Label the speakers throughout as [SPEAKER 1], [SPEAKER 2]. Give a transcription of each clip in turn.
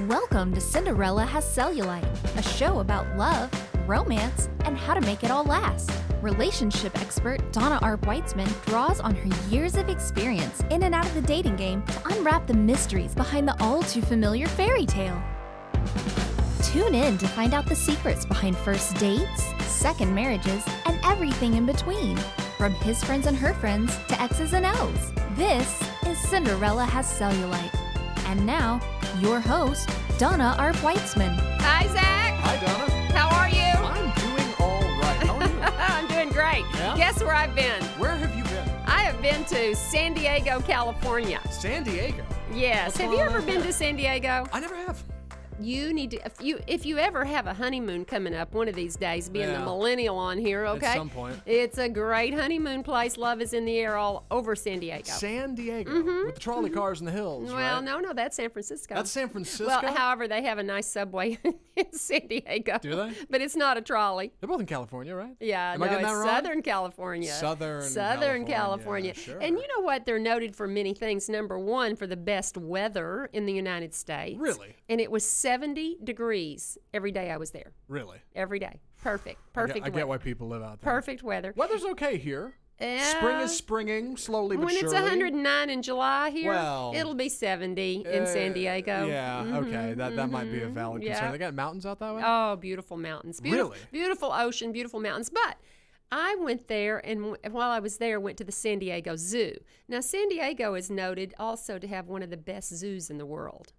[SPEAKER 1] Welcome to Cinderella Has Cellulite, a show about love, romance, and how to make it all last. Relationship expert Donna Weitzman draws on her years of experience in and out of the dating game to unwrap the mysteries behind the all-too-familiar fairy tale. Tune in to find out the secrets behind first dates, second marriages, and everything in between. From his friends and her friends to X's and O's. This is Cinderella Has Cellulite. And now, your host, Donna Weitzman.
[SPEAKER 2] Hi, Zach.
[SPEAKER 3] Hi, Donna.
[SPEAKER 2] How are you?
[SPEAKER 3] I'm doing all right. How are you?
[SPEAKER 2] I'm doing great.
[SPEAKER 3] Yeah?
[SPEAKER 2] Guess where I've been?
[SPEAKER 3] Where have you been?
[SPEAKER 2] I have been to San Diego, California.
[SPEAKER 3] San Diego?
[SPEAKER 2] Yes.
[SPEAKER 3] What's
[SPEAKER 2] Have
[SPEAKER 3] going
[SPEAKER 2] you
[SPEAKER 3] on
[SPEAKER 2] ever
[SPEAKER 3] out
[SPEAKER 2] been
[SPEAKER 3] there?
[SPEAKER 2] to San Diego?
[SPEAKER 3] I never have.
[SPEAKER 2] You need to, if you ever have a honeymoon coming up one of these days, being the
[SPEAKER 3] Yeah.
[SPEAKER 2] millennial on here, okay?
[SPEAKER 3] At some point.
[SPEAKER 2] It's a great honeymoon place. Love is in the air all over San Diego.
[SPEAKER 3] San Diego? With the trolley cars in the hills,
[SPEAKER 2] Well,
[SPEAKER 3] right?
[SPEAKER 2] no, that's San Francisco.
[SPEAKER 3] That's San Francisco?
[SPEAKER 2] Well, however, they have a nice subway in San Diego.
[SPEAKER 3] Do they?
[SPEAKER 2] But it's not a trolley.
[SPEAKER 3] They're both in California, right?
[SPEAKER 2] Yeah,
[SPEAKER 3] Am
[SPEAKER 2] no,
[SPEAKER 3] I getting
[SPEAKER 2] it's
[SPEAKER 3] that wrong?
[SPEAKER 2] Southern California.
[SPEAKER 3] Southern
[SPEAKER 2] California.
[SPEAKER 3] Sure.
[SPEAKER 2] And you know what? They're noted for many things. Number one, for the best weather in the United States.
[SPEAKER 3] Really?
[SPEAKER 2] And it was 70 degrees every day I was there.
[SPEAKER 3] Really?
[SPEAKER 2] Every day. Perfect.
[SPEAKER 3] I
[SPEAKER 2] Perfect
[SPEAKER 3] get
[SPEAKER 2] weather.
[SPEAKER 3] why people live out there.
[SPEAKER 2] Perfect weather.
[SPEAKER 3] Weather's okay here.
[SPEAKER 2] Yeah.
[SPEAKER 3] Spring is springing, slowly but
[SPEAKER 2] When
[SPEAKER 3] surely.
[SPEAKER 2] it's 109 in July here,
[SPEAKER 3] Well,
[SPEAKER 2] it'll be 70 in San Diego.
[SPEAKER 3] Yeah, okay. That might be a valid concern.
[SPEAKER 2] Yeah.
[SPEAKER 3] They got mountains out that way?
[SPEAKER 2] Oh, beautiful mountains. Beautiful,
[SPEAKER 3] Really?
[SPEAKER 2] Beautiful ocean, beautiful mountains. But I went there, and while I was there, went to the San Diego Zoo. Now, San Diego is noted also to have one of the best zoos in the world.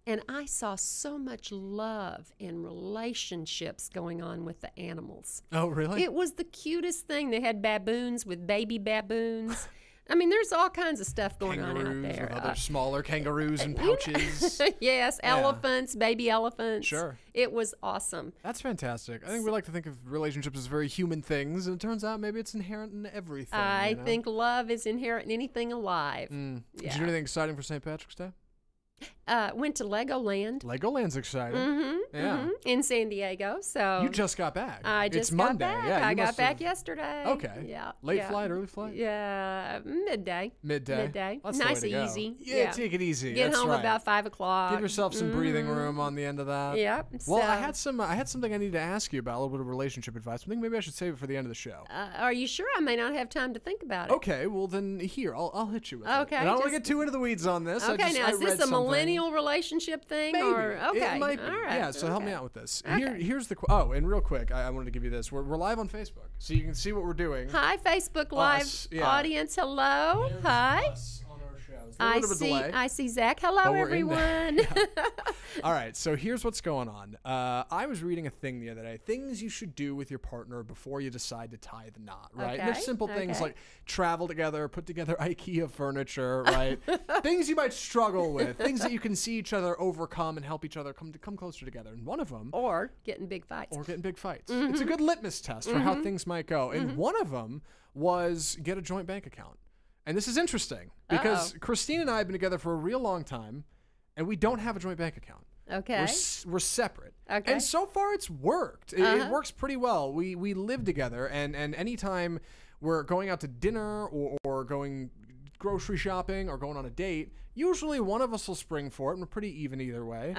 [SPEAKER 2] And I saw so much love and relationships going on with the animals.
[SPEAKER 3] Oh, really?
[SPEAKER 2] It was the cutest thing. They had baboons with baby baboons. I mean, there's all kinds of stuff going on out
[SPEAKER 3] Kangaroos
[SPEAKER 2] there.
[SPEAKER 3] with other smaller kangaroos and pouches.
[SPEAKER 2] Yes, elephants, baby elephants.
[SPEAKER 3] Sure.
[SPEAKER 2] It was awesome.
[SPEAKER 3] That's fantastic. I think we like to think of relationships as very human things, and it turns out maybe it's inherent in everything.
[SPEAKER 2] I
[SPEAKER 3] you know?
[SPEAKER 2] think love is inherent in anything alive.
[SPEAKER 3] Did you
[SPEAKER 2] Yeah.
[SPEAKER 3] do anything exciting for St. Patrick's Day?
[SPEAKER 2] Went to Legoland.
[SPEAKER 3] Legoland's exciting. Yeah.
[SPEAKER 2] In San Diego. So
[SPEAKER 3] You just got back.
[SPEAKER 2] I just
[SPEAKER 3] it's
[SPEAKER 2] got
[SPEAKER 3] Monday.
[SPEAKER 2] back.
[SPEAKER 3] Yeah,
[SPEAKER 2] I
[SPEAKER 3] you
[SPEAKER 2] got
[SPEAKER 3] must
[SPEAKER 2] back
[SPEAKER 3] have-
[SPEAKER 2] yesterday.
[SPEAKER 3] Okay.
[SPEAKER 2] Yeah.
[SPEAKER 3] Late
[SPEAKER 2] yeah.
[SPEAKER 3] flight, early flight?
[SPEAKER 2] Yeah, midday.
[SPEAKER 3] Midday.
[SPEAKER 2] Midday.
[SPEAKER 3] That's the
[SPEAKER 2] Nice,
[SPEAKER 3] way to go.
[SPEAKER 2] easy.
[SPEAKER 3] Yeah, take it easy.
[SPEAKER 2] Get
[SPEAKER 3] That's
[SPEAKER 2] home
[SPEAKER 3] right.
[SPEAKER 2] about 5 o'clock.
[SPEAKER 3] Give yourself some breathing room on the end of that.
[SPEAKER 2] Yep.
[SPEAKER 3] Well, I
[SPEAKER 2] so-
[SPEAKER 3] had something I need to ask you about, a little bit of relationship advice. I think maybe I should save it for the end of the show.
[SPEAKER 2] Are you sure? I may not have time to think about it.
[SPEAKER 3] Okay, well then here I'll hit you with it.
[SPEAKER 2] Okay,
[SPEAKER 3] And I don't want to
[SPEAKER 2] just-
[SPEAKER 3] get too into the weeds on this.
[SPEAKER 2] Okay, now
[SPEAKER 3] I
[SPEAKER 2] is this
[SPEAKER 3] read
[SPEAKER 2] a
[SPEAKER 3] something.
[SPEAKER 2] millennial relationship thing?
[SPEAKER 3] Maybe.
[SPEAKER 2] Or okay,
[SPEAKER 3] It might be.
[SPEAKER 2] all right.
[SPEAKER 3] Yeah, so help me
[SPEAKER 2] okay.
[SPEAKER 3] out with this.
[SPEAKER 2] Okay.
[SPEAKER 3] Here's the and real quick, I wanted to give you this. We're live on Facebook, so you can see what we're doing.
[SPEAKER 2] Hi, Facebook Live
[SPEAKER 3] Us, yeah.
[SPEAKER 2] audience. Hello.
[SPEAKER 3] There's
[SPEAKER 2] Hi.
[SPEAKER 3] us on our show. There's a little bit of a delay.
[SPEAKER 2] I see Zach. Hello,
[SPEAKER 3] But we're in
[SPEAKER 2] everyone.
[SPEAKER 3] All right, so here's what's going on. I was reading a thing the other day. Things you should do with your partner before you decide to tie the knot, right? And there's
[SPEAKER 2] Okay,
[SPEAKER 3] simple things
[SPEAKER 2] okay.
[SPEAKER 3] like travel together, put together IKEA furniture, right? Things you might struggle with, things that you can see each other overcome and help each other come closer together. And one of them,
[SPEAKER 2] Or getting big fights.
[SPEAKER 3] or getting big fights.
[SPEAKER 2] Mm-hmm.
[SPEAKER 3] It's a good litmus test for how things might go. And one of them was get a joint bank account. And this is interesting because Christine and I have been together for a real long time, and we don't have a joint bank account.
[SPEAKER 2] Okay.
[SPEAKER 3] We're separate.
[SPEAKER 2] Okay.
[SPEAKER 3] And so far it's worked. It works pretty well. We live together, and anytime we're going out to dinner or going grocery shopping or going on a date, usually one of us will spring for it, and we're pretty even either way.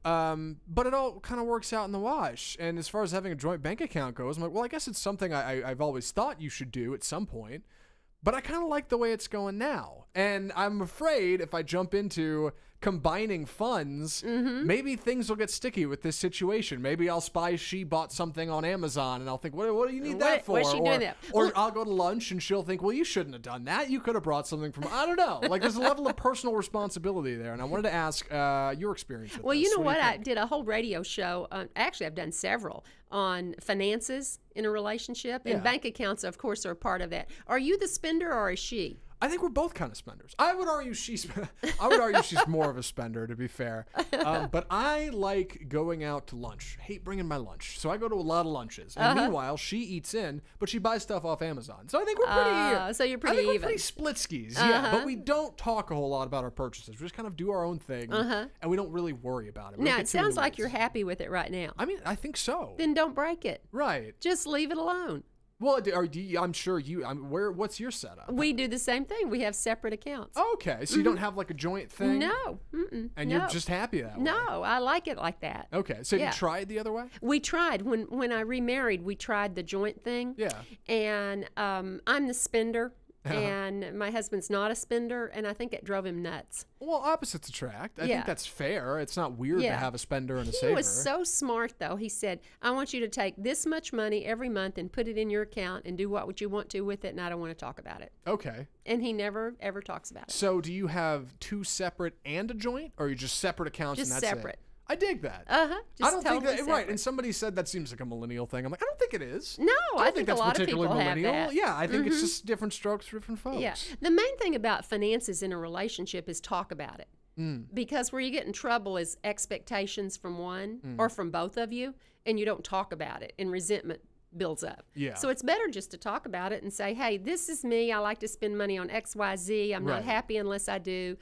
[SPEAKER 3] But it all kind of works out in the wash. And as far as having a joint bank account goes, I'm like, well, I guess it's something I've always thought you should do at some point. But I kind of like the way it's going now. And I'm afraid if I jump into combining funds, maybe things will get sticky with this situation. Maybe I'll spy she bought something on Amazon, and I'll think, what do you need that for?
[SPEAKER 2] what's she doing that?
[SPEAKER 3] Or I'll go to lunch, and she'll think, well, you shouldn't have done that. You could have brought something from, I don't know. Like, there's a level of personal responsibility there. And I wanted to ask your experience with
[SPEAKER 2] Well,
[SPEAKER 3] this.
[SPEAKER 2] you know
[SPEAKER 3] do
[SPEAKER 2] what? I
[SPEAKER 3] think?
[SPEAKER 2] did a whole radio show. Actually, I've done several on finances in a relationship, and
[SPEAKER 3] Yeah.
[SPEAKER 2] bank accounts, of course, are a part of that. Are you the spender or is she?
[SPEAKER 3] I think we're both kind of spenders. I would argue she's more of a spender, to be fair. But I like going out to lunch. Hate bringing my lunch, so I go to a lot of lunches. And meanwhile, she eats in, but she buys stuff off Amazon. So I think we're pretty.
[SPEAKER 2] So you're pretty
[SPEAKER 3] I think
[SPEAKER 2] even.
[SPEAKER 3] we're pretty split skis, yeah. But we don't talk a whole lot about our purchases. We just kind of do our own thing, and we don't really worry about it. We don't
[SPEAKER 2] Now,
[SPEAKER 3] get
[SPEAKER 2] it
[SPEAKER 3] too in
[SPEAKER 2] sounds
[SPEAKER 3] the
[SPEAKER 2] like
[SPEAKER 3] weeds.
[SPEAKER 2] you're happy with it right now.
[SPEAKER 3] I mean, I think so.
[SPEAKER 2] Then don't break it.
[SPEAKER 3] Right.
[SPEAKER 2] Just leave it alone.
[SPEAKER 3] Well, I'm sure you. What's your setup?
[SPEAKER 2] We do the same thing. We have separate accounts.
[SPEAKER 3] Okay, so you don't have like a joint thing.
[SPEAKER 2] No.
[SPEAKER 3] And you're just happy that way.
[SPEAKER 2] No, I like it like that.
[SPEAKER 3] Okay, so you tried the other way?
[SPEAKER 2] We tried when I remarried. We tried the joint thing.
[SPEAKER 3] Yeah.
[SPEAKER 2] And I'm the spender. And my husband's not a spender, and I think it drove him nuts.
[SPEAKER 3] Well, opposites attract. I think that's fair. It's not weird to have a spender and a saver.
[SPEAKER 2] He was so smart, though. He said, I want you to take this much money every month and put it in your account and do what you want to with it, and I don't want to talk about it.
[SPEAKER 3] Okay.
[SPEAKER 2] And he never, ever talks about it.
[SPEAKER 3] So do you have two separate and a joint, or are you just separate accounts
[SPEAKER 2] Just
[SPEAKER 3] and that's
[SPEAKER 2] separate.
[SPEAKER 3] it? I dig that.
[SPEAKER 2] Just
[SPEAKER 3] I don't
[SPEAKER 2] totally
[SPEAKER 3] think that
[SPEAKER 2] separate.
[SPEAKER 3] right. And somebody said that seems like a millennial thing. I'm like, I don't think it is.
[SPEAKER 2] No,
[SPEAKER 3] I don't
[SPEAKER 2] think
[SPEAKER 3] that's
[SPEAKER 2] a lot of
[SPEAKER 3] particularly
[SPEAKER 2] people have
[SPEAKER 3] millennial.
[SPEAKER 2] that.
[SPEAKER 3] Yeah, I think it's just different strokes for different folks.
[SPEAKER 2] Yeah. The main thing about finances in a relationship is talk about it. Because where you get in trouble is expectations from one or from both of you, and you don't talk about it, and resentment builds up.
[SPEAKER 3] Yeah.
[SPEAKER 2] So it's better just to talk about it and say, hey, this is me. I like to spend money on X, Y, Z. I'm not happy unless I do.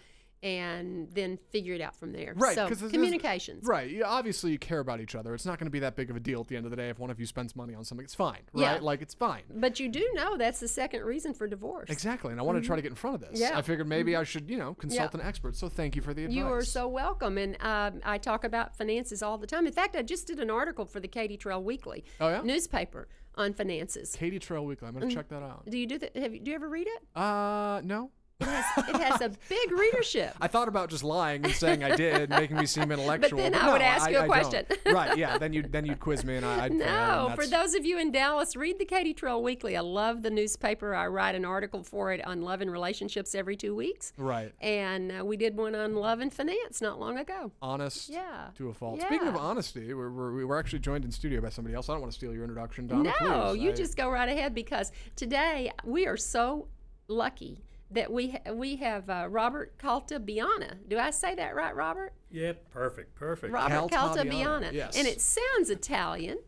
[SPEAKER 2] And then figure it out from there.
[SPEAKER 3] Right.
[SPEAKER 2] So communications.
[SPEAKER 3] Right. Yeah, obviously, you care about each other. It's not going to be that big of a deal at the end of the day if one of you spends money on something. It's fine. Right.
[SPEAKER 2] Yeah.
[SPEAKER 3] Like, it's fine.
[SPEAKER 2] But you do know that's the second reason for divorce.
[SPEAKER 3] Exactly. And I wanted to try to get in front of this.
[SPEAKER 2] Yeah.
[SPEAKER 3] I figured maybe I should, consult an expert. So thank you for the advice.
[SPEAKER 2] You are so welcome. And I talk about finances all the time. In fact, I just did an article for the Katy Trail Weekly newspaper on finances.
[SPEAKER 3] Katy Trail Weekly. I'm going to check that out.
[SPEAKER 2] Do you do that? Do you ever read it?
[SPEAKER 3] No.
[SPEAKER 2] It has a big readership.
[SPEAKER 3] I thought about just lying and saying I did, making me seem intellectual.
[SPEAKER 2] But then I would ask you a question.
[SPEAKER 3] Right, yeah. Then you'd quiz me and I'd fail.
[SPEAKER 2] No, for those of you in Dallas, read the Katy Trail Weekly. I love the newspaper. I write an article for it on love and relationships every 2 weeks.
[SPEAKER 3] Right.
[SPEAKER 2] And we did one on love and finance not long ago.
[SPEAKER 3] Honest to a fault.
[SPEAKER 2] Yeah.
[SPEAKER 3] Speaking of honesty, we're actually joined in studio by somebody else. I don't want to steal your introduction, Donna.
[SPEAKER 2] No,
[SPEAKER 3] please.
[SPEAKER 2] you just go right ahead, because today we are so lucky that we have Robert Caltabiano. Do I say that right, Robert?
[SPEAKER 4] Yep, perfect.
[SPEAKER 2] Robert Caltabiano.
[SPEAKER 3] Yes.
[SPEAKER 2] And it sounds Italian.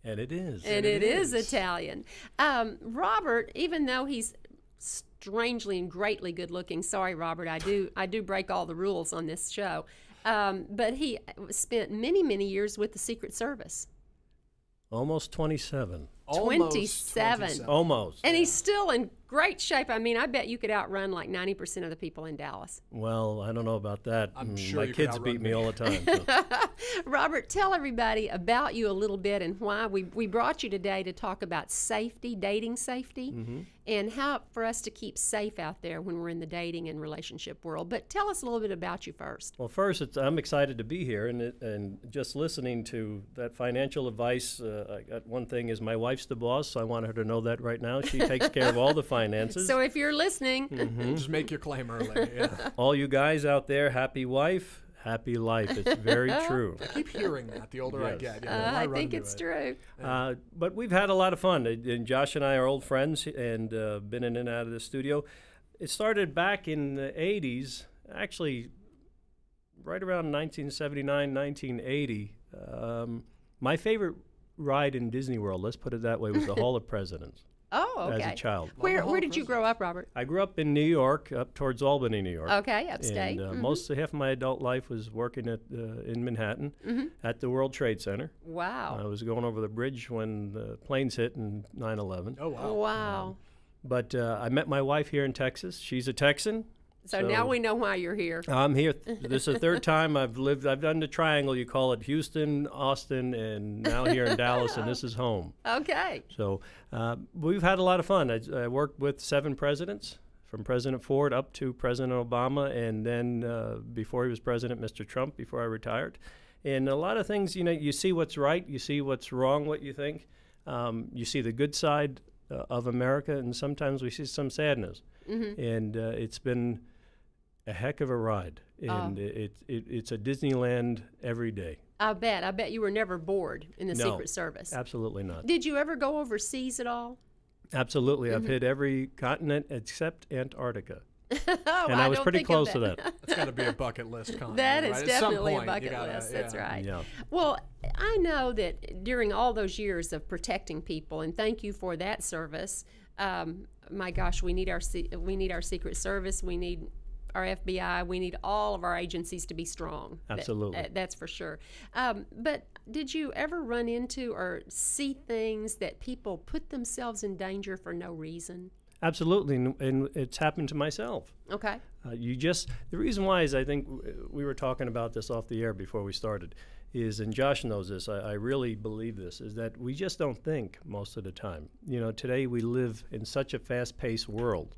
[SPEAKER 4] And it is.
[SPEAKER 2] And it is Italian. Robert, even though he's strangely and greatly good looking, sorry, Robert, I do break all the rules on this show, but he spent many, many years with the Secret Service.
[SPEAKER 4] Almost 27.
[SPEAKER 2] 27.
[SPEAKER 4] Almost.
[SPEAKER 2] And he's still in great shape. I mean, I bet you could outrun like 90% of the people in Dallas.
[SPEAKER 4] Well, I don't know about that.
[SPEAKER 3] I'm sure
[SPEAKER 4] my
[SPEAKER 3] you
[SPEAKER 4] kids
[SPEAKER 3] could
[SPEAKER 4] beat me all the time. So.
[SPEAKER 2] Robert, tell everybody about you a little bit and why we brought you today to talk about safety, dating safety, and how for us to keep safe out there when we're in the dating and relationship world. But tell us a little bit about you first.
[SPEAKER 4] Well, first, I'm excited to be here, and just listening to that financial advice. I got one thing is my wife's the boss, so I want her to know that right now. She takes care of all the finances.
[SPEAKER 2] So if you're listening,
[SPEAKER 3] just make your claim early. Yeah.
[SPEAKER 4] All you guys out there, happy wife, happy life. It's very true.
[SPEAKER 3] I keep hearing that the older I get.
[SPEAKER 2] I think it's true.
[SPEAKER 4] But we've had a lot of fun. And Josh and I are old friends and been in and out of the studio. It started back in the 80s, actually right around 1979, 1980. My favorite ride in Disney World, let's put it that way, was the Hall of Presidents.
[SPEAKER 2] Oh, okay.
[SPEAKER 4] As a child.
[SPEAKER 2] Where did you grow up, Robert?
[SPEAKER 4] I grew up in New York, up towards Albany, New York.
[SPEAKER 2] Okay, upstate.
[SPEAKER 4] And half of my adult life was working in Manhattan at the World Trade Center.
[SPEAKER 2] Wow.
[SPEAKER 4] I was going over the bridge when the planes hit in 9/11.
[SPEAKER 3] Oh, wow.
[SPEAKER 2] Wow.
[SPEAKER 4] But I met my wife here in Texas. She's a Texan.
[SPEAKER 2] So now we know why you're here.
[SPEAKER 4] I'm here. This is the third time I've done the triangle. You call it Houston, Austin, and now here in Dallas, and this is home.
[SPEAKER 2] Okay.
[SPEAKER 4] So we've had a lot of fun. I worked with 7 presidents, from President Ford up to President Obama, and then before he was president, Mr. Trump, before I retired. And a lot of things, you see what's right, you see what's wrong, what you think. You see the good side of America, and sometimes we see some sadness. And it's been a heck of a ride, and it's a Disneyland every day.
[SPEAKER 2] I bet you were never bored in the Secret Service.
[SPEAKER 4] Absolutely not.
[SPEAKER 2] Did you ever go overseas at all?
[SPEAKER 4] Absolutely. I've hit every continent except Antarctica.
[SPEAKER 2] And
[SPEAKER 4] I was pretty close to that.
[SPEAKER 3] That's got to be a bucket list continent.
[SPEAKER 2] That is
[SPEAKER 3] right?
[SPEAKER 2] definitely a bucket list. That's right.
[SPEAKER 4] Yeah.
[SPEAKER 2] Well, I know that during all those years of protecting people, and thank you for that service. My gosh, we need our Secret Service. We need our FBI. We need all of our agencies to be strong.
[SPEAKER 4] Absolutely.
[SPEAKER 2] That's for sure. But did you ever run into or see things that people put themselves in danger for no reason?
[SPEAKER 4] Absolutely, and it's happened to myself.
[SPEAKER 2] Okay.
[SPEAKER 4] The reason why is I think we were talking about this off the air before we started, is, and Josh knows this, I really believe this, is that we just don't think most of the time. You know, today we live in such a fast-paced world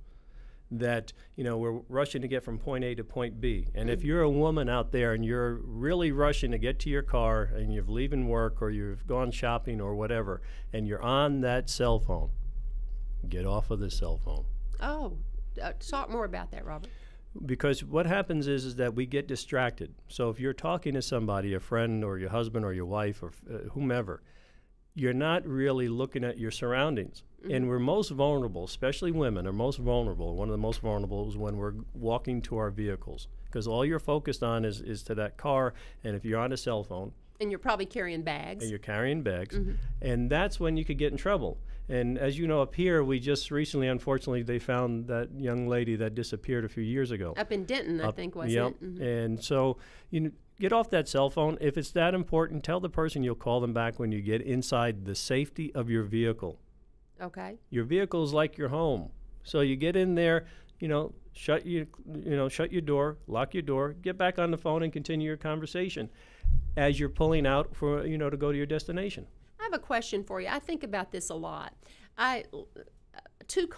[SPEAKER 4] that, you know, we're rushing to get from point A to point B. And if you're a woman out there and you're really rushing to get to your car and you're leaving work or you've gone shopping or whatever, and you're on that cell phone, get off of the cell phone.
[SPEAKER 2] Oh, talk more about that, Robert.
[SPEAKER 4] Because what happens is that we get distracted. So if you're talking to somebody, a friend or your husband or your wife or whomever, you're not really looking at your surroundings. And we're most vulnerable, especially women are most vulnerable. One of the most vulnerable is when we're walking to our vehicles, because all you're focused on is to that car, and if you're on a cell phone.
[SPEAKER 2] And you're probably carrying bags.
[SPEAKER 4] And you're carrying bags. And that's when you could get in trouble. And as you know, up here, we just recently, unfortunately, they found that young lady that disappeared a few years ago.
[SPEAKER 2] Up in Denton, I think, was
[SPEAKER 4] it? And so, you know, get off that cell phone. If it's that important, tell the person you'll call them back when you get inside the safety of your vehicle.
[SPEAKER 2] Okay.
[SPEAKER 4] Your vehicle is like your home. So you get in there, you know, shut your door, lock your door, get back on the phone and continue your conversation as you're pulling out for, you know, to go to your destination.
[SPEAKER 2] I have a question for you. I think about this a lot. 2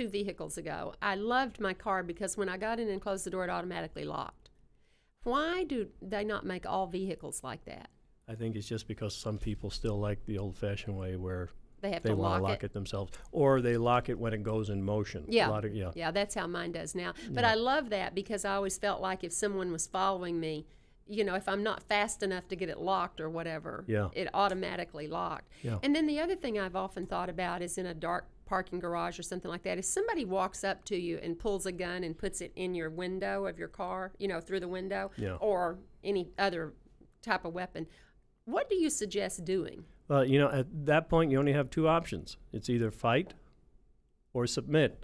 [SPEAKER 2] vehicles ago, I loved my car because when I got in and closed the door, it automatically locked. Why do they not make all vehicles like that?
[SPEAKER 4] I think it's just because some people still like the old-fashioned way where
[SPEAKER 2] they want
[SPEAKER 4] to lock it themselves, or they lock it when it goes in motion.
[SPEAKER 2] Yeah, that's how mine does now. But I love that because I always felt like if someone was following me, you know, if I'm not fast enough to get it locked or whatever, it automatically locked.
[SPEAKER 4] Yeah.
[SPEAKER 2] And then the other thing I've often thought about is in a dark parking garage or something like that, if somebody walks up to you and pulls a gun and puts it in your window of your car, you know, through the window, or any other type of weapon, what do you suggest doing?
[SPEAKER 4] Well, you know, at that point, you only have 2 options. It's either fight or submit.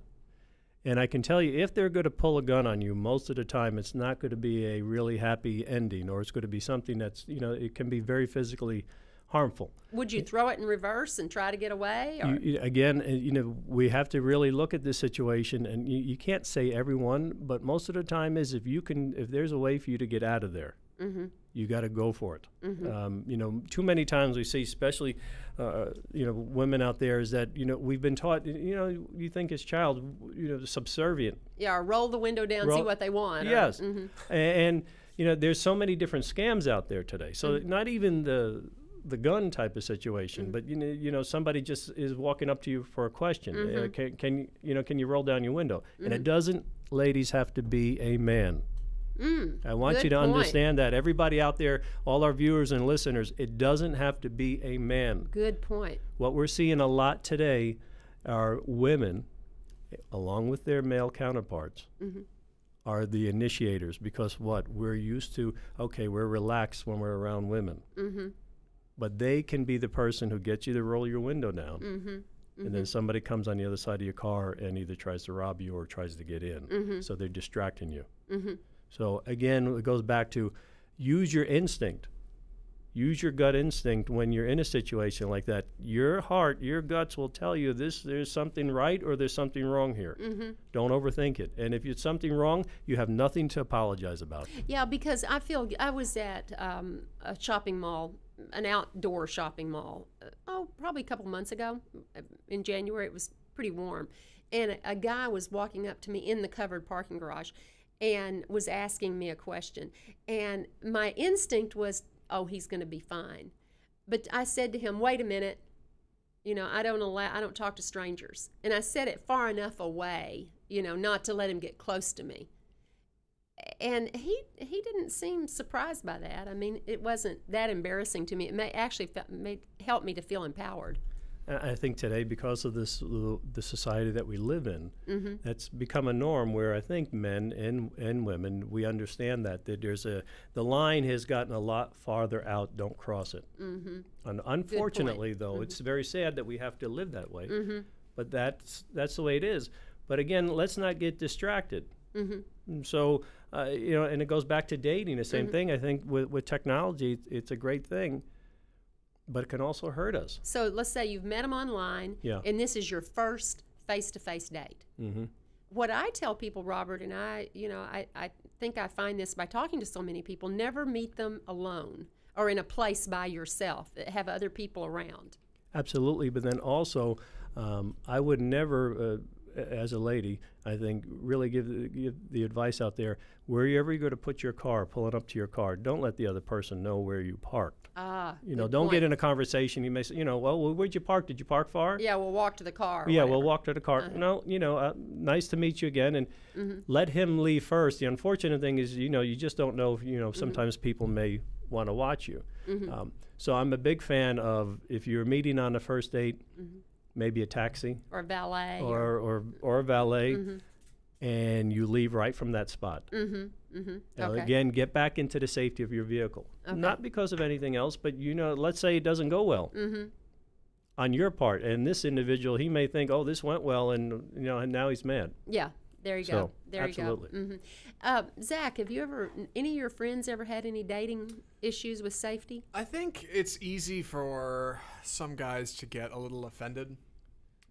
[SPEAKER 4] And I can tell you, if they're going to pull a gun on you, most of the time it's not going to be a really happy ending, or it's going to be something that's, you know, it can be very physically harmful.
[SPEAKER 2] Would you throw it in reverse and try to get away? Or?
[SPEAKER 4] Again, you know, we have to really look at this situation, and you can't say everyone, but most of the time is if there's a way for you to get out of there, you got to go for it. You know, too many times we see, especially, you know, women out there, is that, you know, we've been taught, you know, you think as child, you know, subservient.
[SPEAKER 2] Yeah, or roll the window down, see what they want.
[SPEAKER 4] Yes. And, you know, there's so many different scams out there today. So not even the gun type of situation, but you know, somebody just is walking up to you for a question. Can you roll down your window? And it doesn't, ladies, have to be a man. I want you to understand that. Everybody out there, all our viewers and listeners, it doesn't have to be a man.
[SPEAKER 2] Good point.
[SPEAKER 4] What we're seeing a lot today are women, along with their male counterparts, are the initiators, because we're used to, okay, we're relaxed when we're around women. But they can be the person who gets you to roll your window down. And then somebody comes on the other side of your car and either tries to rob you or tries to get in. So they're distracting you. So again, it goes back to use your instinct. Use your gut instinct when you're in a situation like that. Your heart, your guts will tell you there's something right or there's something wrong here. Don't overthink it. And if it's something wrong, you have nothing to apologize about.
[SPEAKER 2] Yeah, because I was at a shopping mall, an outdoor shopping mall, probably a couple months ago. In January, it was pretty warm. And a guy was walking up to me in the covered parking garage and was asking me a question. And my instinct was, oh, he's going to be fine. But I said to him, wait a minute, you know, I don't talk to strangers. And I said it far enough away, you know, not to let him get close to me. And he didn't seem surprised by that. I mean, it wasn't that embarrassing to me. It helped me to feel empowered.
[SPEAKER 4] I think today, because of the society that we live in, that's become a norm where I think men and women, we understand that the line has gotten a lot farther out. Don't cross it. And unfortunately, though, it's very sad that we have to live that way. But that's the way it is. But again, let's not get distracted. And so, you know, and it goes back to dating, the same thing. I think with technology, it's a great thing, but it can also hurt us.
[SPEAKER 2] So let's say you've met them online, and this is your first face-to-face date. What I tell people, Robert, and I think I find this by talking to so many people, never meet them alone or in a place by yourself. Have other people around.
[SPEAKER 4] Absolutely, but then also, I would never, as a lady, I think, really give the advice out there, wherever you go to put your car, pull it up to your car, don't let the other person know where you parked. You know, don't get in a conversation. You may say, you know, well, where'd you park? Did you park far?
[SPEAKER 2] Yeah, we'll walk to the car.
[SPEAKER 4] Yeah, we'll walk to the car. No, you know, nice to meet you again, and let him leave first. The unfortunate thing is, you know, you just don't know. You know, sometimes people may want to watch you. So I'm a big fan of, if you're meeting on the first date, maybe a taxi
[SPEAKER 2] or a valet
[SPEAKER 4] or a valet, and you leave right from that spot. Again, get back into the safety of your vehicle. Not because of anything else, but, you know, let's say it doesn't go well on your part, and this individual, he may think, oh, this went well, and, you know, and now he's mad.
[SPEAKER 2] Yeah. There you go. There
[SPEAKER 4] absolutely.
[SPEAKER 2] you go. Zach, have you ever, any of your friends ever had any dating issues with safety?
[SPEAKER 3] I think it's easy for some guys to get a little offended.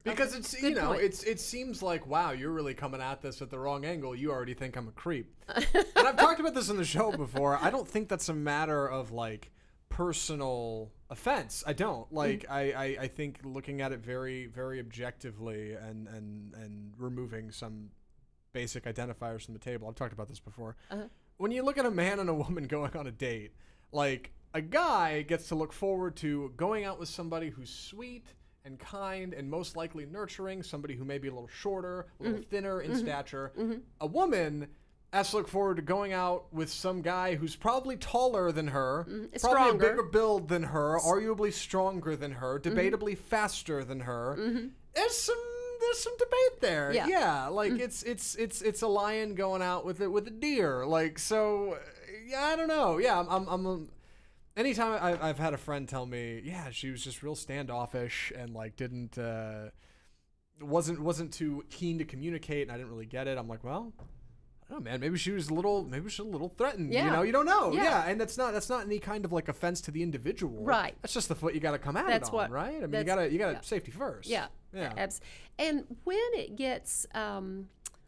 [SPEAKER 3] Because it's, you know, it seems like, wow, you're really coming at this at the wrong angle. You already think I'm a creep. And I've talked about this on the show before. I don't think that's a matter of, like, personal offense. I don't. Like, I think looking at it very, very objectively and removing some basic identifiers from the table. I've talked about this before. When you look at a man and a woman going on a date, like, a guy gets to look forward to going out with somebody who's sweet and kind and most likely nurturing, somebody who may be a little shorter, a little thinner in stature. A woman has to look forward to going out with some guy who's probably taller than her, probably
[SPEAKER 2] stronger.
[SPEAKER 3] a bigger build than her, arguably stronger than her, debatably faster than her. There's some debate there. Yeah, like it's a lion going out with a deer. Like, so yeah, I don't know. Yeah, I'm anytime I've had a friend tell me, yeah, she was just real standoffish and, like, wasn't too keen to communicate, and I didn't really get it. I'm like, well, I don't know, man, maybe she was a little threatened. You know, you don't know. And that's not any kind of, like, offense to the individual.
[SPEAKER 2] Right.
[SPEAKER 3] That's just the foot you got to come at it on, right? I mean, you got safety first.
[SPEAKER 2] Yeah. And when it gets a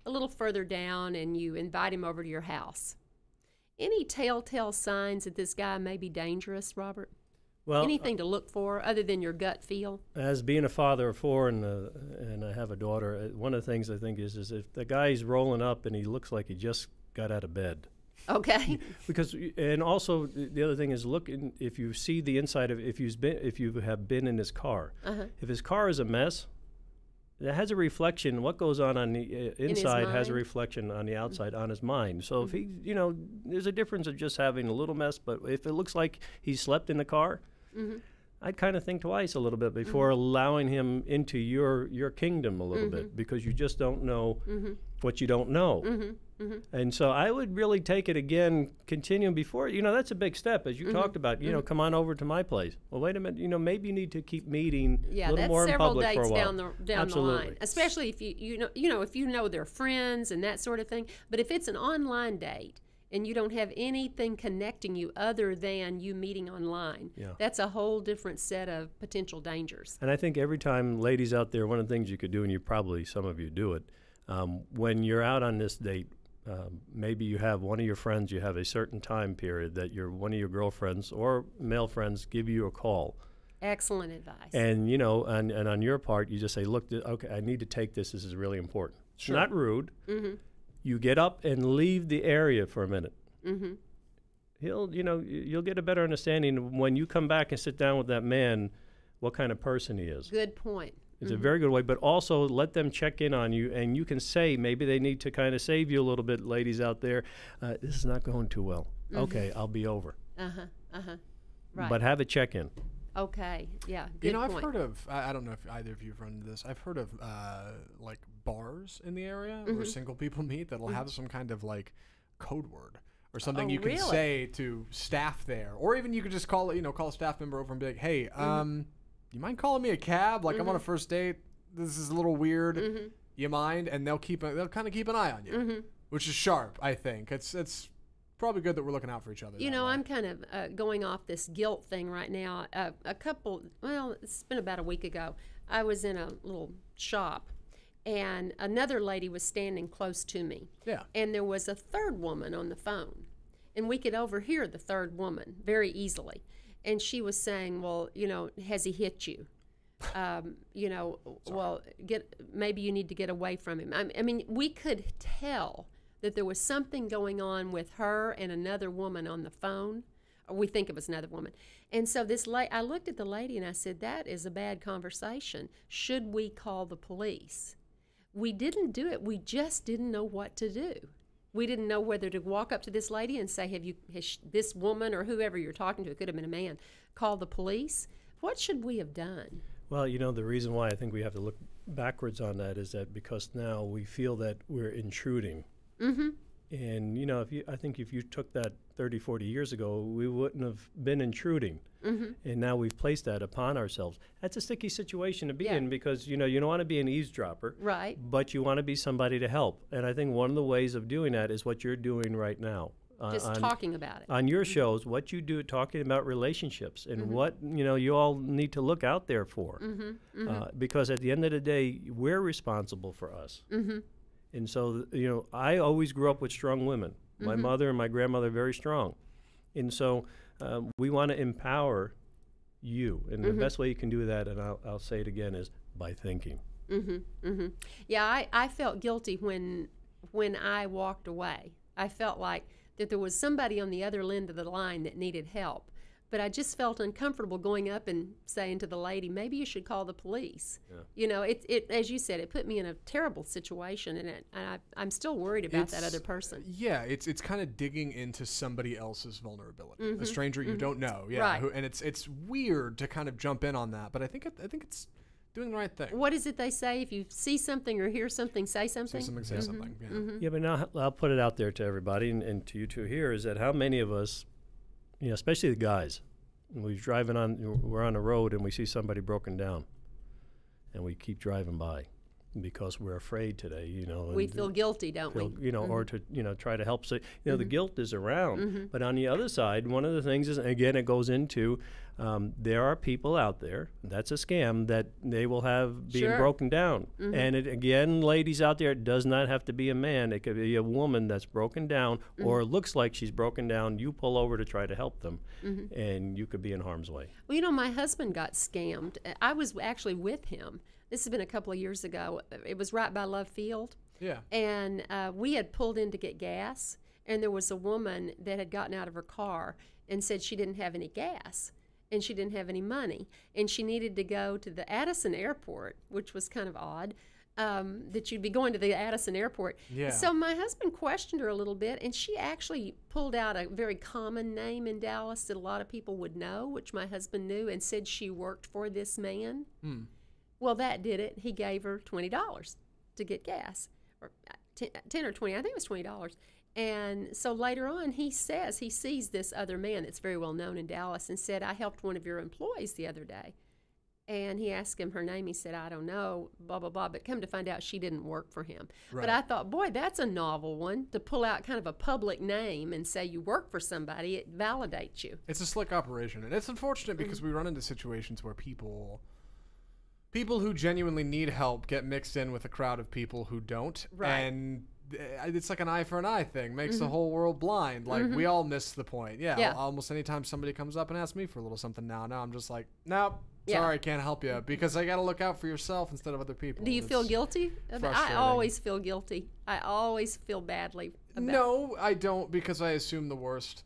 [SPEAKER 2] little further down and you invite him over to your house, any telltale signs that this guy may be dangerous, Robert? Well, anything to look for other than your gut feel? As being a father of four and I have a daughter, one of the things I think is if the guy's rolling up and he looks like he just got out of bed. Okay. Because, and also the other thing is, look, if you see the inside of, if you have been in his car, if his car is a mess, it has a reflection. What goes on the inside has a reflection on the outside, on his mind. So if he, you know, there's a difference of just having a little mess, but if it looks like he slept in the car, I'd kind of think twice a little bit before allowing him into your kingdom a little bit, because you just don't know what you don't know. And so I would really take it again, continue before, you know, that's a big step, as you talked about, you know, come on over to my place. Well, wait a minute, you know, maybe you need to keep meeting a little more in public for a while. Yeah, that's several dates down the line, especially if if you know their friends and that sort of thing. But if it's an online date and you don't have anything connecting you other than you meeting online, that's a whole different set of potential dangers. And I think every time, ladies out there, one of the things you could do, and you probably, some of you do it, when you're out on this date, maybe you have one of your friends, you have a certain time period that one of your girlfriends or male friends give you a call. Excellent advice. And, you know, and on your part, you just say, look, okay, I need to take this. This is really important. Sure. Not rude. You get up and leave the area for a minute. You'll get a better understanding when you come back and sit down with that man, what kind of person he is. Good point. It's a very good way, but also let them check in on you, and you can say, maybe they need to kind of save you a little bit, ladies out there. This is not going too well. Okay, I'll be over. Right. But have a check-in. Okay, yeah, good point. I've heard of, I don't know if either of you have run into this, I've heard of like bars in the area where single people meet that'll have some kind of like code word or something you can say to staff there. Or even you could just call a staff member over and be like, hey, you mind calling me a cab? Like I'm on a first date. This is a little weird. You mind? And they'll kind of keep an eye on you.
[SPEAKER 3] which is sharp. I think it's probably good that we're looking out for each other.
[SPEAKER 2] You know, I'm kind of going off this guilt thing right now. It's been about a week ago. I was in a little shop, and another lady was standing close to me.
[SPEAKER 3] Yeah.
[SPEAKER 2] And there was a third woman on the phone, and we could overhear the third woman very easily. And she was saying, well, you know, has he hit you? You know, well, maybe you need to get away from him. I mean, we could tell that there was something going on with her and another woman on the phone. Or we think it was another woman. And so I looked at the lady and I said, that is a bad conversation. Should we call the police? We didn't do it. We just didn't know what to do. We didn't know whether to walk up to this lady and say, has this woman or whoever you're talking to, it could have been a man, call the police? What should we have done?
[SPEAKER 4] Well, you know, the reason why I think we have to look backwards on that is that because now we feel that we're intruding. Mm-hmm. And, you know, I think if you took that 30, 40 years ago, we wouldn't have been intruding. Mm-hmm. And now we've placed that upon ourselves. That's a sticky situation to be in because, you know, you don't want to be an eavesdropper.
[SPEAKER 2] Right.
[SPEAKER 4] But you want to be somebody to help. And I think one of the ways of doing that is what you're doing right now.
[SPEAKER 2] Just talking about it.
[SPEAKER 4] On your shows, what you do, talking about relationships and what, you know, you all need to look out there for. Because at the end of the day, we're responsible for us. Mm-hmm. And so, you know, I always grew up with strong women. My mother and my grandmother very strong. And so we want to empower you. And the best way you can do that, and I'll say it again, is by thinking.
[SPEAKER 2] Yeah, I felt guilty when I walked away. I felt like that there was somebody on the other end of the line that needed help. But I just felt uncomfortable going up and saying to the lady, maybe you should call the police. Yeah. You know, it as you said, it put me in a terrible situation, and I'm still worried about that other person.
[SPEAKER 3] Yeah, it's kind of digging into somebody else's vulnerability, a stranger you don't know. Yeah,
[SPEAKER 2] right.
[SPEAKER 3] And it's weird to kind of jump in on that, but I think it's doing the right thing.
[SPEAKER 2] What is it they say? If you see something or hear something, say something?
[SPEAKER 3] Say something, say something. Yeah.
[SPEAKER 4] Yeah, but now I'll put it out there to everybody and to you two here, is that how many of us, you know, especially the guys, we're on the road and we see somebody broken down, and we keep driving by because we're afraid today, you know.
[SPEAKER 2] We feel guilty, don't we?
[SPEAKER 4] You know, or to, you know, try to help. So, you know, the guilt is around. But on the other side, one of the things is, again, it goes into there are people out there, that's a scam, that they will have being broken down. And it, again, ladies out there, it does not have to be a man. It could be a woman that's broken down or looks like she's broken down. You pull over to try to help them, and you could be in harm's way.
[SPEAKER 2] Well, you know, my husband got scammed. I was actually with him. This has been a couple of years ago. It was right by Love Field.
[SPEAKER 3] Yeah.
[SPEAKER 2] And we had pulled in to get gas, and there was a woman that had gotten out of her car and said she didn't have any gas and she didn't have any money, and she needed to go to the Addison airport, which was kind of odd, that you'd be going to the Addison airport.
[SPEAKER 3] Yeah.
[SPEAKER 2] So my husband questioned her a little bit, and she actually pulled out a very common name in Dallas that a lot of people would know, which my husband knew, and said she worked for this man. Well, that did it. He gave her $20 to get gas, or 10 or 20. I think it was $20. And so later on, he says he sees this other man that's very well known in Dallas and said, I helped one of your employees the other day. And he asked him her name. He said, I don't know, blah, blah, blah. But come to find out, she didn't work for him. Right. But I thought, boy, that's a novel one, to pull out kind of a public name and say you work for somebody. It validates you.
[SPEAKER 3] It's a slick operation. And it's unfortunate because we run into situations where people who genuinely need help get mixed in with a crowd of people who don't.
[SPEAKER 2] Right.
[SPEAKER 3] And it's like an eye for an eye thing. Makes the whole world blind. Like, we all miss the point. Yeah. Almost anytime somebody comes up and asks me for a little something now I'm just like, nope, sorry, can't help you. Because I got to look out for yourself instead of other people.
[SPEAKER 2] Do you feel guilty? I always feel guilty. I always feel badly about it.
[SPEAKER 3] No, I don't, because I assume the worst.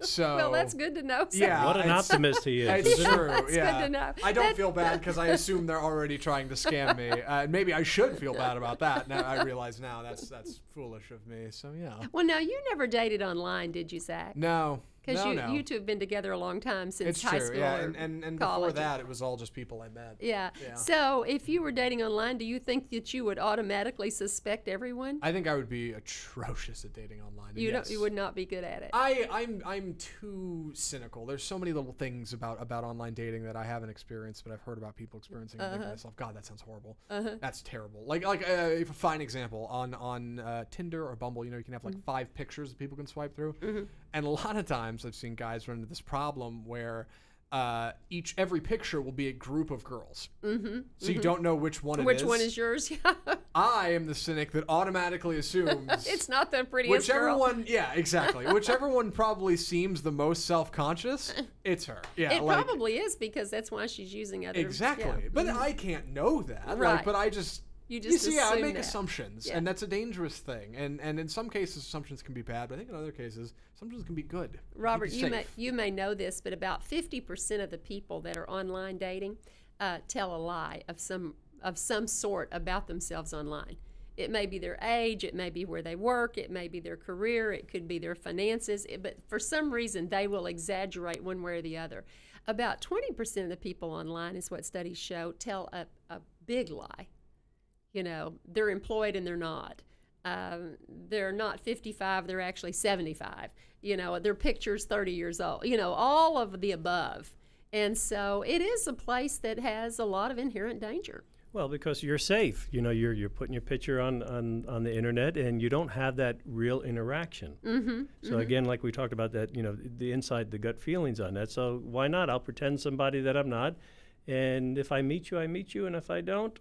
[SPEAKER 3] So,
[SPEAKER 2] well, that's good to know.
[SPEAKER 3] Yeah,
[SPEAKER 4] what an optimist he is.
[SPEAKER 3] It's true.
[SPEAKER 2] That's good to know.
[SPEAKER 3] I don't feel bad because I assume they're already trying to scam me. Maybe I should feel bad about that. Now I realize that's foolish of me. So yeah.
[SPEAKER 2] Well, now you never dated online, did you, Zach?
[SPEAKER 3] No.
[SPEAKER 2] Because
[SPEAKER 3] No.
[SPEAKER 2] you two have been together a long time, since
[SPEAKER 3] It's
[SPEAKER 2] high
[SPEAKER 3] true,
[SPEAKER 2] school.
[SPEAKER 3] yeah.
[SPEAKER 2] or
[SPEAKER 3] And before
[SPEAKER 2] college.
[SPEAKER 3] that, it was all just people I met.
[SPEAKER 2] Yeah.
[SPEAKER 3] Yeah.
[SPEAKER 2] So if you were dating online, do you think that you would automatically suspect everyone?
[SPEAKER 3] I think I would be atrocious at dating online.
[SPEAKER 2] You
[SPEAKER 3] yes.
[SPEAKER 2] would not be good at it.
[SPEAKER 3] I'm too cynical. There's so many little things about online dating that I haven't experienced, but I've heard about people experiencing. And thinking to myself, God, that sounds horrible. That's terrible. Like a fine example on Tinder or Bumble. You know, you can have like 5 pictures that people can swipe through, and a lot of times I've seen guys run into this problem where every picture will be a group of girls. So you don't know which one it is.
[SPEAKER 2] Which one is yours? Yeah.
[SPEAKER 3] I am the cynic that automatically assumes
[SPEAKER 2] It's not the prettiest
[SPEAKER 3] whichever
[SPEAKER 2] girl.
[SPEAKER 3] one. Yeah, exactly. Whichever one probably seems the most self-conscious, it's her. Yeah,
[SPEAKER 2] It probably is, because that's why she's using other.
[SPEAKER 3] exactly.
[SPEAKER 2] Yeah.
[SPEAKER 3] But I can't know that.
[SPEAKER 2] Right.
[SPEAKER 3] Like, but I just.
[SPEAKER 2] You just
[SPEAKER 3] see, I
[SPEAKER 2] assume
[SPEAKER 3] make
[SPEAKER 2] that.
[SPEAKER 3] assumptions,
[SPEAKER 2] Yeah.
[SPEAKER 3] and that's a dangerous thing. And in some cases, assumptions can be bad, but I think in other cases, assumptions can be good.
[SPEAKER 2] Robert,
[SPEAKER 3] Keep safe.
[SPEAKER 2] you may know this, but about 50% of the people that are online dating tell a lie of some sort about themselves online. It may be their age, it may be where they work, it may be their career, it could be their finances, but for some reason they will exaggerate one way or the other. About 20% of the people online, is what studies show, tell a big lie. You know, they're employed and they're not. They're not 55, they're actually 75. You know, their picture's 30 years old. You know, all of the above. And so it is a place that has a lot of inherent danger.
[SPEAKER 4] Well, because you're safe. You know, you're putting your picture on the internet, and you don't have that real interaction. So again, like we talked about that, you know, the inside, the gut feelings on that. So why not? I'll pretend somebody that I'm not. And if I meet you, I meet you. And if I don't,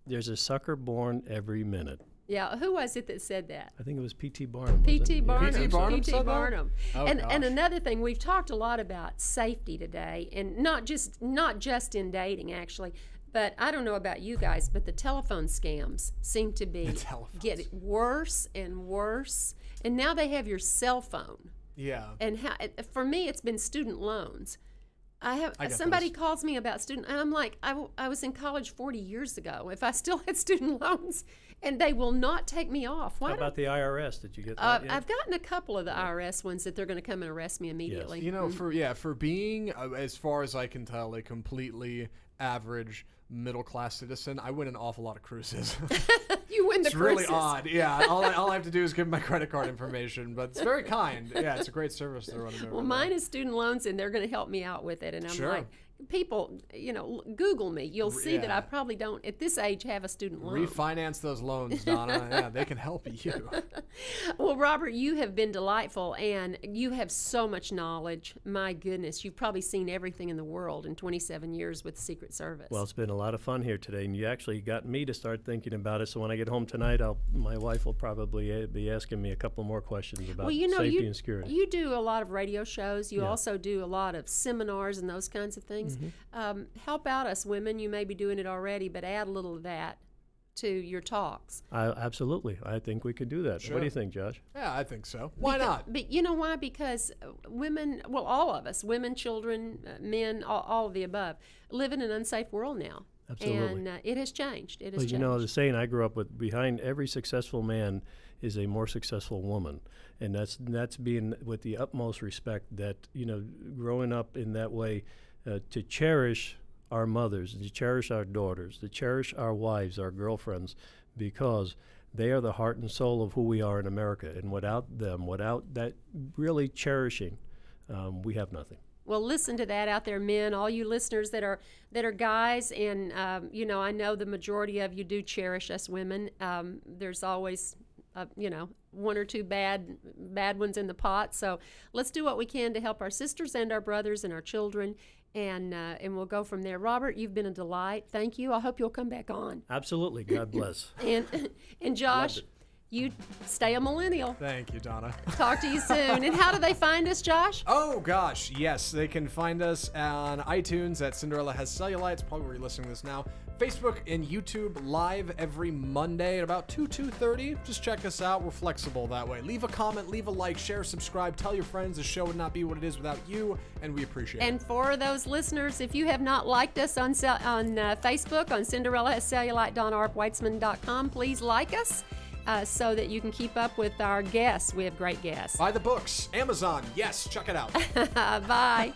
[SPEAKER 4] there's a sucker born every minute.
[SPEAKER 2] Yeah, who was it that said that?
[SPEAKER 4] I think it was P.T. Barnum.
[SPEAKER 2] P.T. Barnum.
[SPEAKER 3] P.T. Barnum said that?
[SPEAKER 2] Barnum.
[SPEAKER 3] Oh,
[SPEAKER 2] and
[SPEAKER 3] gosh.
[SPEAKER 2] another thing, we've talked a lot about safety today, and not just in dating, actually. But I don't know about you guys, but the telephone scams seem to be getting worse and worse. And now they have your cell phone.
[SPEAKER 3] Yeah.
[SPEAKER 2] And for me, it's been student loans.
[SPEAKER 3] I get
[SPEAKER 2] Somebody
[SPEAKER 3] those.
[SPEAKER 2] calls me about student, and I'm like, I was in college 40 years ago. If I still had student loans, and they will not take me off. Why
[SPEAKER 4] How about the IRS? Did you get that yet?
[SPEAKER 2] I've gotten a couple of the IRS ones that they're going to come and arrest me immediately.
[SPEAKER 3] You know, for being, as far as I can tell, a completely average middle-class citizen, I win an awful lot of cruises.
[SPEAKER 2] You win the
[SPEAKER 3] It's really
[SPEAKER 2] cruises.
[SPEAKER 3] odd. Yeah, all I have to do is give my credit card information, but it's very kind. Yeah, it's a great service they're running over
[SPEAKER 2] Well, mine is student loans, and they're going to help me out with it. And I'm
[SPEAKER 3] Sure.
[SPEAKER 2] like, people, you know, Google me. You'll see that
[SPEAKER 3] Yeah.
[SPEAKER 2] I probably don't, at this age, have a student loan.
[SPEAKER 3] Refinance those loans, Donna. Yeah, they can help you.
[SPEAKER 2] Well, Robert, you have been delightful, and you have so much knowledge. My goodness, you've probably seen everything in the world in 27 years with the Secret Service.
[SPEAKER 4] Well, it's been a lot of fun here today, and you actually got me to start thinking about it. So when I get home tonight, my wife will probably be asking me a couple more questions about safety and security.
[SPEAKER 2] You do a lot of radio shows. You also do a lot of seminars and those kinds of things. Help out us women. You may be doing it already, but add a little of that to your talks.
[SPEAKER 4] Absolutely. I think we could do that.
[SPEAKER 3] Sure.
[SPEAKER 4] What do you think, Josh?
[SPEAKER 3] Yeah, I think so. Why not?
[SPEAKER 2] But you know why? Because women, well, all of us, women, children, men, all of the above, live in an unsafe world now.
[SPEAKER 4] Absolutely.
[SPEAKER 2] And it has changed. It has
[SPEAKER 4] Well,
[SPEAKER 2] changed.
[SPEAKER 4] you know, the saying I grew up with, behind every successful man is a more successful woman. And that's being with the utmost respect that, you know, growing up in that way, to cherish our mothers, to cherish our daughters, to cherish our wives, our girlfriends, because they are the heart and soul of who we are in America. And without them, without that really cherishing, we have nothing.
[SPEAKER 2] Well, listen to that out there, men, all you listeners that are guys, and you know, I know the majority of you do cherish us women. There's always, you know, one or two bad ones in the pot. So let's do what we can to help our sisters and our brothers and our children, and we'll go from there. Robert, you've been a delight. Thank you. I hope you'll come back on.
[SPEAKER 4] Absolutely. God bless.
[SPEAKER 2] And Josh, you stay a millennial.
[SPEAKER 3] Thank you, Donna.
[SPEAKER 2] Talk to you soon. And how do they find us, Josh?
[SPEAKER 3] Oh, gosh, yes. They can find us on iTunes at Cinderella Has Cellulite. It's probably where you're listening to this now. Facebook and YouTube live every Monday at about 2:30. Just check us out. We're flexible that way. Leave a comment, leave a like, share, subscribe. Tell your friends the show would not be what it is without you, and we appreciate it.
[SPEAKER 2] And for those listeners, if you have not liked us on Facebook, on Cinderella Has Cellulite, DonnaArpWeitzman.com, please like us. so that you can keep up with our guests. We have great guests.
[SPEAKER 3] Buy the books. Amazon. Yes, check it out.
[SPEAKER 2] Bye.